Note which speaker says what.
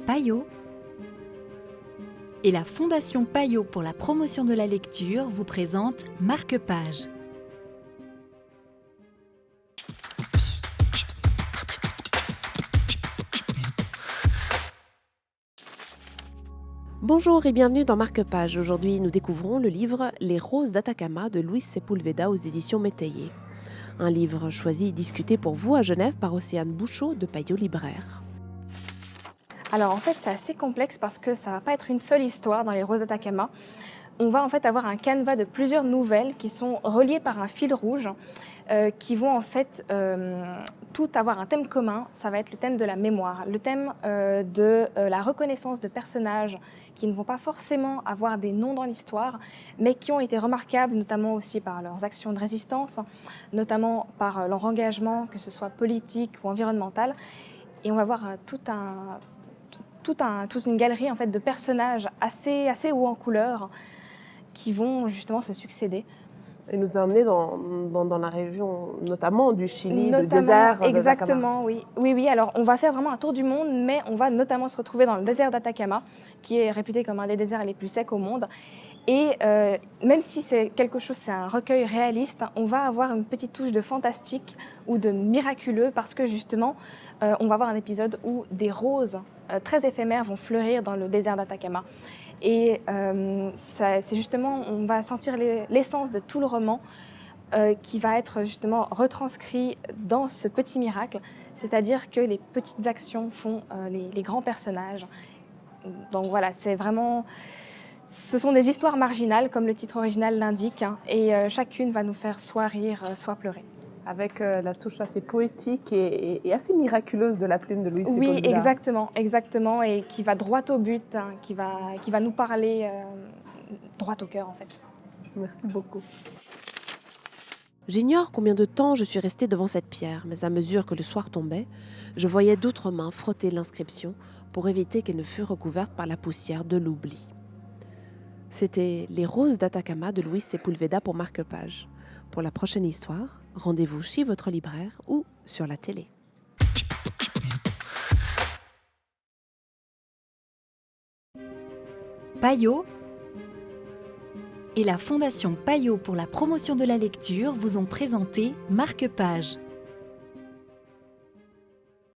Speaker 1: Payot et la Fondation Payot pour la promotion de la lecture vous présente Marque-Page.
Speaker 2: Bonjour et bienvenue dans Marque-Page. Aujourd'hui, nous découvrons le livre Les Roses d'Atacama de Luis Sepúlveda aux éditions Métayer. Un livre choisi et discuté pour vous à Genève par Océane Bouchot de Payot Libraire.
Speaker 3: Alors en fait c'est assez complexe parce que ça ne va pas être une seule histoire dans les Roses d'Atacama. On va en fait avoir un canevas de plusieurs nouvelles qui sont reliées par un fil rouge qui vont en fait tout avoir un thème commun. Ça va être le thème de la mémoire, le thème de la reconnaissance de personnages qui ne vont pas forcément avoir des noms dans l'histoire, mais qui ont été remarquables notamment aussi par leurs actions de résistance, notamment par leur engagement, que ce soit politique ou environnemental. Et on va voir toute une galerie en fait, de personnages assez hauts en couleur qui vont justement se succéder.
Speaker 2: Et nous a emmenés dans la région notamment du Chili, du désert
Speaker 3: exactement, oui. Alors on va faire vraiment un tour du monde, mais on va notamment se retrouver dans le désert d'Atacama, qui est réputé comme un des déserts les plus secs au monde. Et même si c'est un recueil réaliste, on va avoir une petite touche de fantastique ou de miraculeux parce que justement, on va avoir un épisode où des roses très éphémères vont fleurir dans le désert d'Atacama. Et c'est justement, on va sentir l'essence de tout le roman qui va être justement retranscrit dans ce petit miracle, c'est-à-dire que les petites actions font les grands personnages. Donc voilà, ce sont des histoires marginales, comme le titre original l'indique, et chacune va nous faire soit rire, soit pleurer.
Speaker 2: Avec la touche assez poétique et assez miraculeuse de la plume de Luis Sepúlveda.
Speaker 3: Oui, exactement, et qui va droit au but, qui va nous parler droit au cœur en fait.
Speaker 2: Merci beaucoup. J'ignore combien de temps je suis restée devant cette pierre, mais à mesure que le soir tombait, je voyais d'autres mains frotter l'inscription pour éviter qu'elle ne fût recouverte par la poussière de l'oubli. C'était Les Roses d'Atacama de Luis Sepúlveda pour Marque-Page. Pour la prochaine histoire, rendez-vous chez votre libraire ou sur la télé.
Speaker 1: Payot et la Fondation Payot pour la promotion de la lecture vous ont présenté Marque-Page.